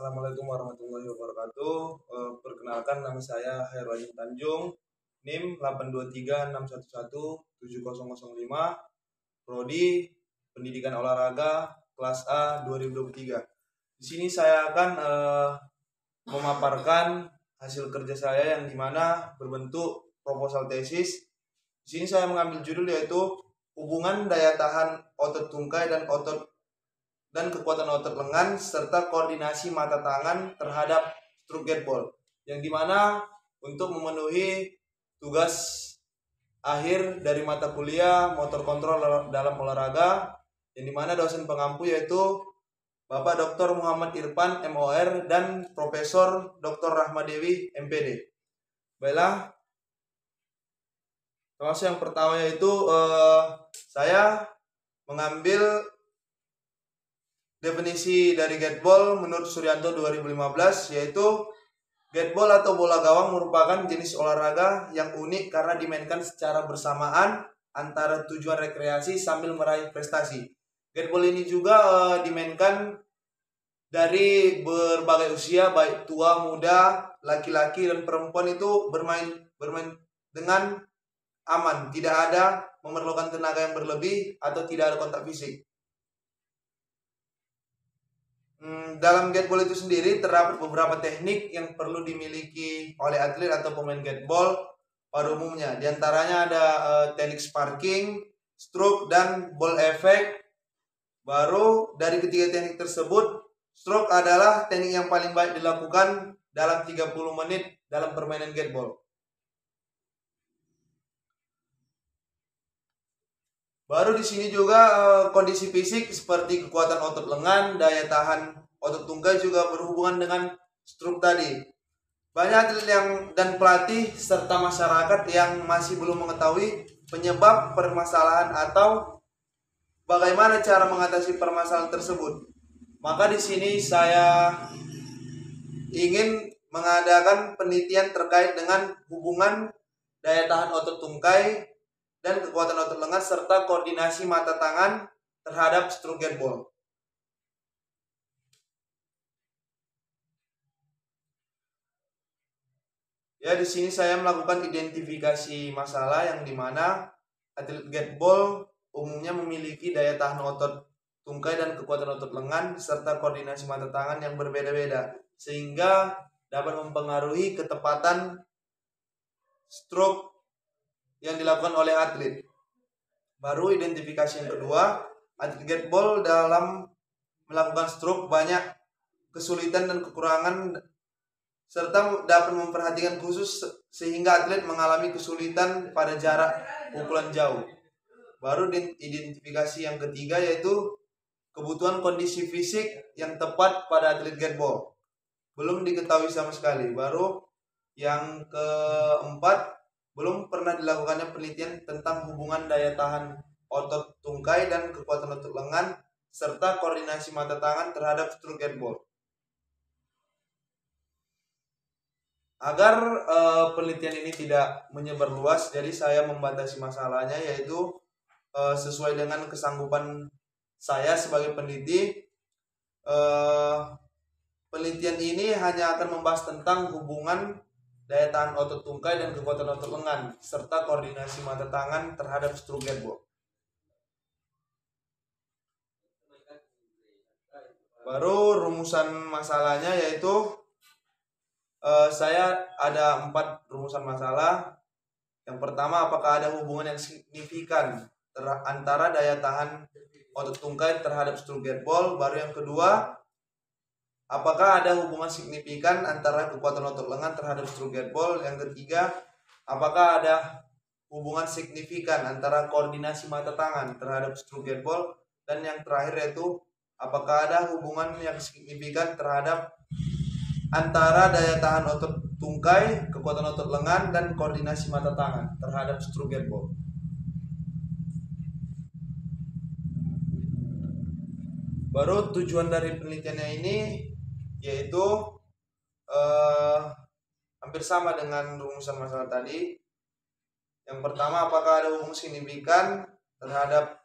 Assalamualaikum warahmatullahi wabarakatuh. Perkenalkan, nama saya Hairwajin Tanjung, NIM 82361170005, Prodi Pendidikan Olahraga kelas A 2023. Di sini saya akan memaparkan hasil kerja saya yang dimana berbentuk proposal tesis. Di sini saya mengambil judul yaitu hubungan daya tahan otot tungkai dan kekuatan otot lengan serta koordinasi mata tangan terhadap stroke gateball, yang dimana untuk memenuhi tugas akhir dari mata kuliah motor kontrol dalam olahraga, yang dimana dosen pengampu yaitu Bapak Dr. Muhammad Irfan MOR dan Profesor Dr. Rahmadewi MPD. Baiklah, termasuk yang pertama yaitu saya mengambil definisi dari gateball menurut Suryanto 2015, yaitu gateball atau bola gawang merupakan jenis olahraga yang unik karena dimainkan secara bersamaan antara tujuan rekreasi sambil meraih prestasi. Gateball ini juga dimainkan dari berbagai usia, baik tua, muda, laki-laki dan perempuan itu bermain dengan aman, tidak ada memerlukan tenaga yang berlebih atau tidak ada kontak fisik. Dalam gateball itu sendiri terdapat beberapa teknik yang perlu dimiliki oleh atlet atau pemain gateball pada umumnya. Di antaranya ada teknik sparking, stroke, dan ball effect. Baru dari ketiga teknik tersebut, stroke adalah teknik yang paling baik dilakukan dalam 30 menit dalam permainan gateball. Baru di sini juga kondisi fisik seperti kekuatan otot lengan, daya tahan otot tungkai juga berhubungan dengan stroke tadi. Banyak atlet dan pelatih serta masyarakat yang masih belum mengetahui penyebab permasalahan atau bagaimana cara mengatasi permasalahan tersebut. Maka di sini saya ingin mengadakan penelitian terkait dengan hubungan daya tahan otot tungkai dan kekuatan otot lengan serta koordinasi mata tangan terhadap stroke gateball. Ya, di sini saya melakukan identifikasi masalah yang dimana atlet gateball umumnya memiliki daya tahan otot tungkai dan kekuatan otot lengan serta koordinasi mata tangan yang berbeda-beda, sehingga dapat mempengaruhi ketepatan stroke yang dilakukan oleh atlet. Baru identifikasi yang kedua, atlet gateball dalam melakukan stroke banyak kesulitan dan kekurangan serta dapat memperhatikan khusus sehingga atlet mengalami kesulitan pada jarak pukulan jauh. Baru identifikasi yang ketiga yaitu kebutuhan kondisi fisik yang tepat pada atlet gateball belum diketahui sama sekali. Baru yang keempat, belum pernah dilakukannya penelitian tentang hubungan daya tahan otot tungkai dan kekuatan otot lengan serta koordinasi mata tangan terhadap stroke gateball. Agar penelitian ini tidak menyebar luas, jadi saya membatasi masalahnya yaitu sesuai dengan kesanggupan saya sebagai peneliti. Penelitian ini hanya akan membahas tentang hubungan daya tahan otot tungkai dan kekuatan otot lengan serta koordinasi mata tangan terhadap stroke gateball. Baru rumusan masalahnya yaitu saya ada 4 rumusan masalah. Yang pertama, apakah ada hubungan yang signifikan antara daya tahan otot tungkai terhadap stroke gateball. Baru yang kedua, apakah ada hubungan signifikan antara kekuatan otot lengan terhadap stroke gateball. Yang ketiga, apakah ada hubungan signifikan antara koordinasi mata tangan terhadap stroke gateball. Dan yang terakhir yaitu, apakah ada hubungan yang signifikan terhadap antara daya tahan otot tungkai, kekuatan otot lengan, dan koordinasi mata tangan terhadap stroke gateball. Baru tujuan dari penelitiannya ini yaitu hampir sama dengan rumusan masalah tadi. Yang pertama, apakah ada hubungan signifikan terhadap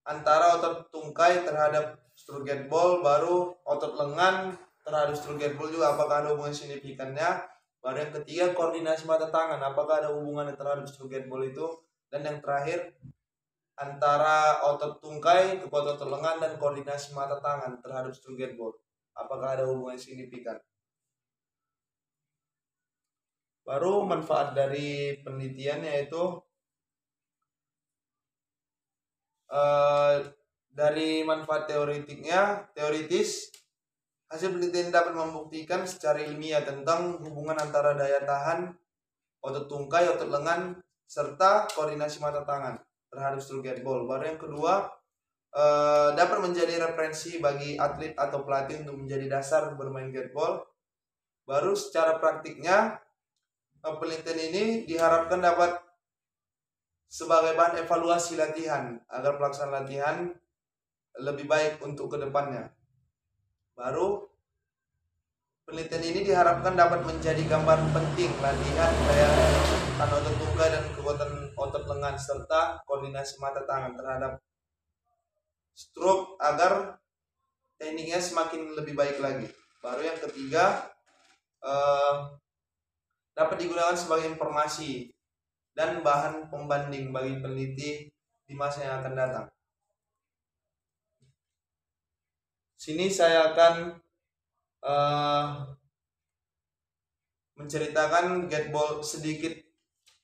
antara otot tungkai terhadap stroke gateball. Baru otot lengan terhadap stroke get ball juga apakah ada hubungan signifikannya. Baru yang ketiga, koordinasi mata tangan apakah ada hubungannya terhadap stroke get ball itu. Dan yang terakhir, antara otot tungkai, kekuatan otot lengan, dan koordinasi mata tangan terhadap stroke get ball apakah ada hubungan signifikan. Baru manfaat dari penelitian yaitu dari manfaat teoritis, hasil penelitian dapat membuktikan secara ilmiah tentang hubungan antara daya tahan otot tungkai, otot lengan, serta koordinasi mata tangan terhadap stroke get ball. Baru yang kedua, dapat menjadi referensi bagi atlet atau pelatih untuk menjadi dasar bermain get ball. Baru secara praktiknya, penelitian ini diharapkan dapat sebagai bahan evaluasi latihan agar pelaksanaan latihan lebih baik untuk kedepannya. Baru penelitian ini diharapkan dapat menjadi gambaran penting latihan daya tahan otot tungkai dan kekuatan otot lengan serta koordinasi mata tangan terhadap stroke agar tekniknya semakin lebih baik lagi. Baru yang ketiga, dapat digunakan sebagai informasi dan bahan pembanding bagi peneliti di masa yang akan datang. Sini saya akan menceritakan get ball sedikit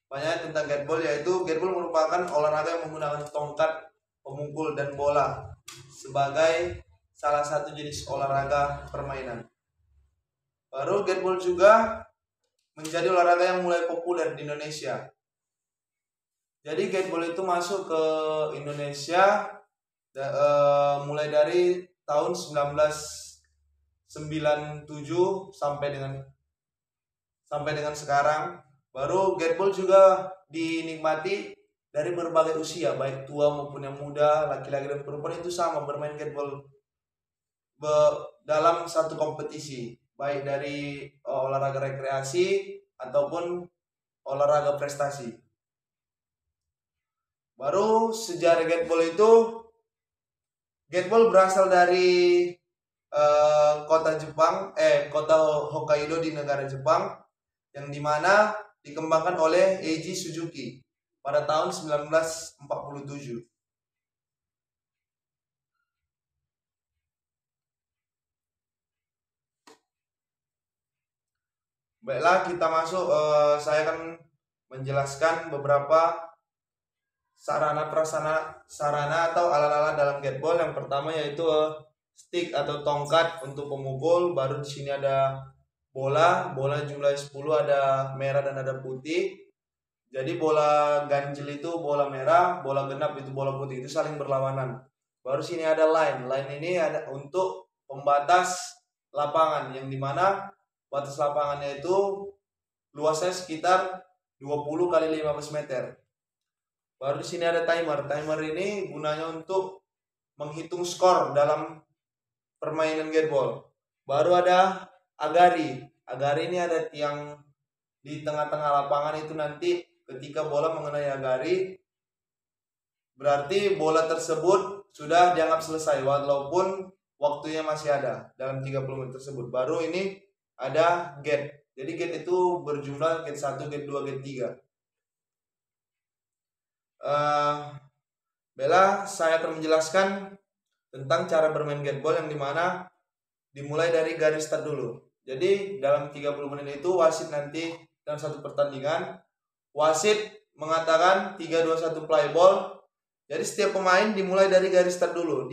banyak tentang get ball, yaitu get ball merupakan olahraga yang menggunakan tongkat, pemukul, dan bola sebagai salah satu jenis olahraga permainan. Baru get ball juga menjadi olahraga yang mulai populer di Indonesia. Jadi get ball itu masuk ke Indonesia mulai dari tahun 1997 sampai dengan sekarang. Baru get ball juga dinikmati dari berbagai usia, baik tua maupun yang muda, laki-laki dan perempuan itu sama bermain get ball dalam satu kompetisi, baik dari olahraga rekreasi ataupun olahraga prestasi. Baru sejarah get ball itu, get ball berasal dari kota Hokkaido di negara Jepang, yang dimana dikembangkan oleh Eiji Suzuki pada tahun 1947. Baiklah, kita masuk. Saya akan menjelaskan beberapa sarana atau alat-alat dalam get ball. Yang pertama yaitu stick atau tongkat untuk pemukul. Baru di sini ada bola jumlah 10, ada merah dan ada putih. Jadi bola ganjil itu bola merah, bola genap itu bola putih, itu saling berlawanan. Baru sini ada line ini ada untuk pembatas lapangan, yang dimana batas lapangannya itu luasnya sekitar 20 kali 15 meter. Baru di sini ada timer. Timer ini gunanya untuk menghitung skor dalam permainan get ball. Baru ada agari. Agari ini ada tiang di tengah-tengah lapangan, itu nanti ketika bola mengenai agari berarti bola tersebut sudah dianggap selesai walaupun waktunya masih ada dalam 30 menit tersebut. Baru ini ada get. Jadi get itu berjumlah get 1, get 2, get 3. Bella, saya akan menjelaskan tentang cara bermain get ball, yang dimana dimulai dari garis start dulu. Jadi dalam 30 menit itu wasit nanti dalam satu pertandingan, wasit mengatakan 3-2-1 play ball. Jadi setiap pemain dimulai dari garis start dulu.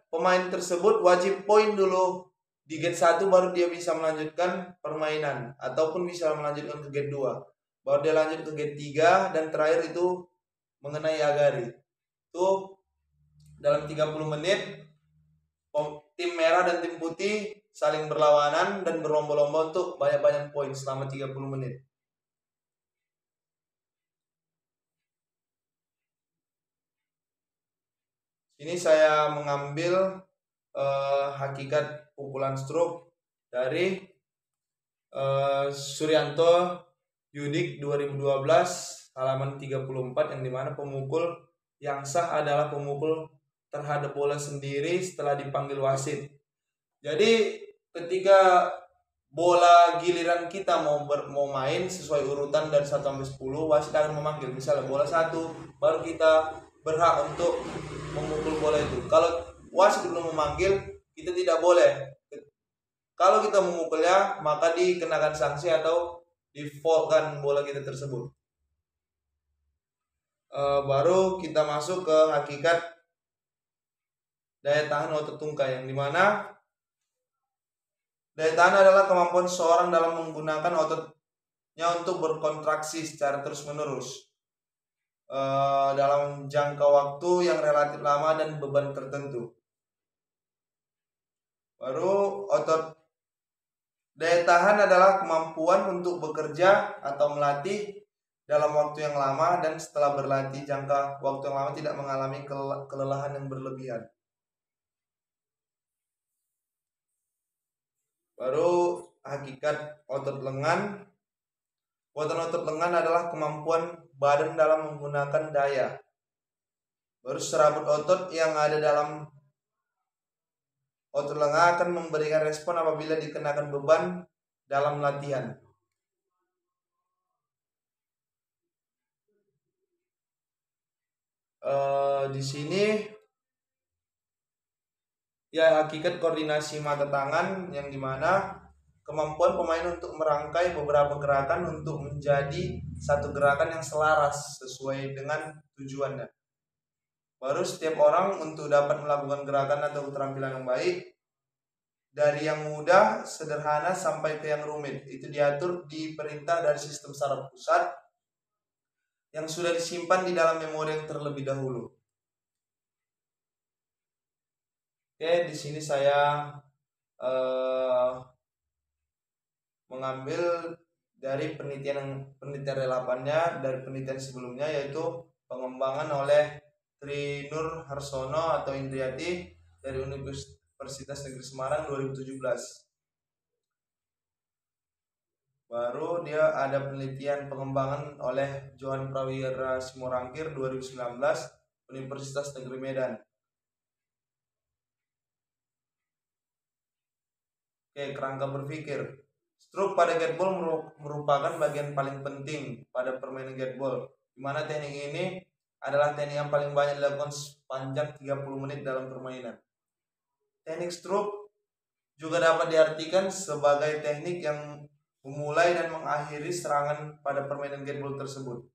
Pemain tersebut wajib poin dulu di get 1, baru dia bisa melanjutkan permainan ataupun bisa melanjutkan ke get 2. Baru dia lanjut ke get 3 dan terakhir itu mengenai agari. Itu dalam 30 menit tim merah dan tim putih saling berlawanan dan berlomba-lomba untuk banyak-banyak poin selama 30 menit. Ini saya mengambil hakikat pukulan stroke dari Suryanto Yudik 2012 halaman 34, yang dimana pemukul yang sah adalah pemukul terhadap bola sendiri setelah dipanggil wasit. Jadi ketika bola giliran kita mau main sesuai urutan dari 1 sampai 10, wasit akan memanggil. Misalnya bola 1, baru kita berhak untuk memukul bola itu. Kalau wasit belum memanggil, kita tidak boleh. Kalau kita memukulnya, maka dikenakan sanksi atau di-foulkan bola kita tersebut. Baru kita masuk ke hakikat daya tahan otot tungkai, yang dimana daya tahan adalah kemampuan seseorang dalam menggunakan ototnya untuk berkontraksi secara terus-menerus dalam jangka waktu yang relatif lama dan beban tertentu. Baru daya tahan adalah kemampuan untuk bekerja atau melatih dalam waktu yang lama dan setelah berlatih jangka waktu yang lama tidak mengalami kelelahan yang berlebihan. Baru hakikat otot lengan. Kekuatan otot lengan adalah kemampuan badan dalam menggunakan daya. Baru serabut otot yang ada dalam otot lengan akan memberikan respon apabila dikenakan beban dalam latihan. Di sini ya hakikat koordinasi mata tangan, yang dimana kemampuan pemain untuk merangkai beberapa gerakan untuk menjadi satu gerakan yang selaras sesuai dengan tujuannya. Baru setiap orang untuk dapat melakukan gerakan atau keterampilan yang baik, dari yang mudah, sederhana sampai ke yang rumit, itu diatur di perintah dari sistem saraf pusat yang sudah disimpan di dalam memori yang terlebih dahulu. Oke, di sini saya mengambil dari penelitian relevannya dari penelitian sebelumnya, yaitu pengembangan oleh Tri Nur Harsono atau Indriati dari Universitas Negeri Semarang 2017. Baru dia ada penelitian pengembangan oleh Johan Prawira Simorangkir 2019 Universitas Negeri Medan. Oke, kerangka berpikir. Stroke pada gateball merupakan bagian paling penting pada permainan gateball, di mana teknik ini adalah teknik yang paling banyak dilakukan sepanjang 30 menit dalam permainan. Teknik stroke juga dapat diartikan sebagai teknik yang memulai dan mengakhiri serangan pada permainan gateball tersebut.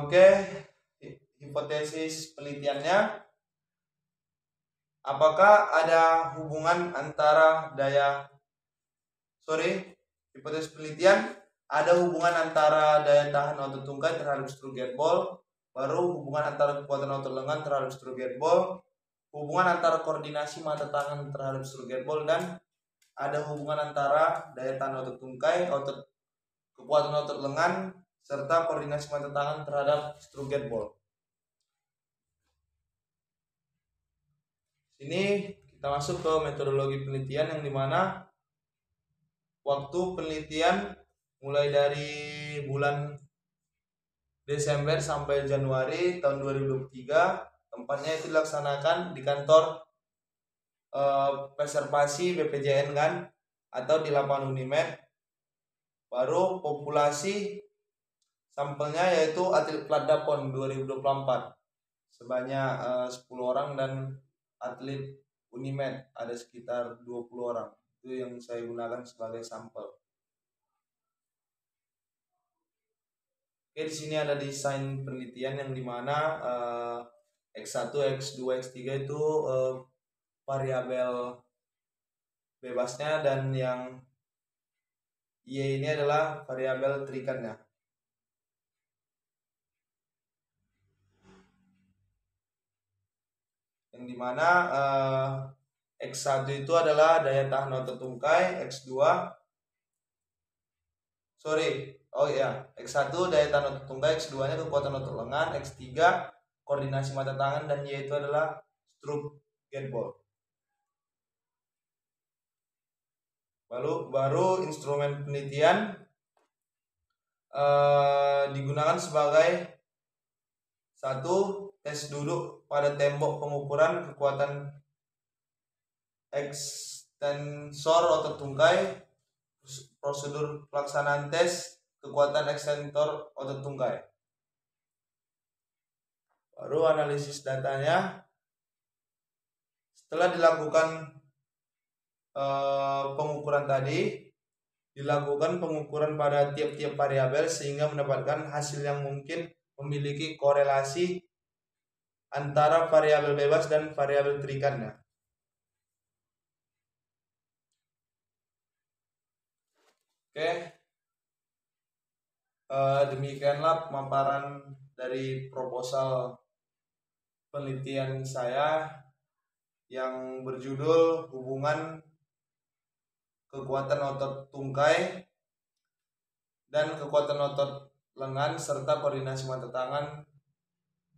Oke, hipotesis penelitiannya, apakah ada hubungan antara hipotesis penelitian, ada hubungan antara daya tahan otot tungkai terhadap stroke gateball, baru hubungan antara kekuatan otot lengan terhadap stroke gateball, hubungan antara koordinasi mata tangan terhadap stroke gateball, dan ada hubungan antara daya tahan otot tungkai, kekuatan otot lengan, serta koordinasi mata tangan terhadap stroke gateball. Sini kita masuk ke metodologi penelitian, yang dimana waktu penelitian mulai dari bulan Desember sampai Januari tahun 2023. Tempatnya itu dilaksanakan di kantor preservasi BPJN kan, atau di lapangan Unimed. Baru populasi sampelnya yaitu atlet Platda PON 2024 sebanyak 10 orang, dan atlet Unimed ada sekitar 20 orang. Itu yang saya gunakan sebagai sampel. Oke, di sini ada desain penelitian, yang dimana X1, X2, X3 itu variabel bebasnya, dan yang Y ini adalah variabel terikannya. Yang dimana X1 itu adalah daya tahan otot tungkai, X1 daya tahan otot tungkai, X2 nya kekuatan otot lengan, X3 koordinasi mata tangan, dan Y itu adalah stroke gateball. Baru instrumen penelitian digunakan sebagai satu, tes duduk pada tembok pengukuran kekuatan ekstensor otot tungkai, prosedur pelaksanaan tes kekuatan ekstensor otot tungkai. Baru analisis datanya. Setelah dilakukan pengukuran tadi, dilakukan pengukuran pada tiap-tiap variabel sehingga mendapatkan hasil yang mungkin memiliki korelasi antara variabel bebas dan variabel terikannya. Oke, demikianlah pemaparan dari proposal penelitian saya yang berjudul hubungan kekuatan otot tungkai dan kekuatan otot lengan serta koordinasi mata tangan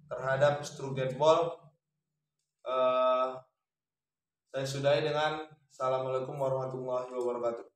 terhadap Struget ball. Saya sudahi dengan Assalamualaikum warahmatullahi wabarakatuh.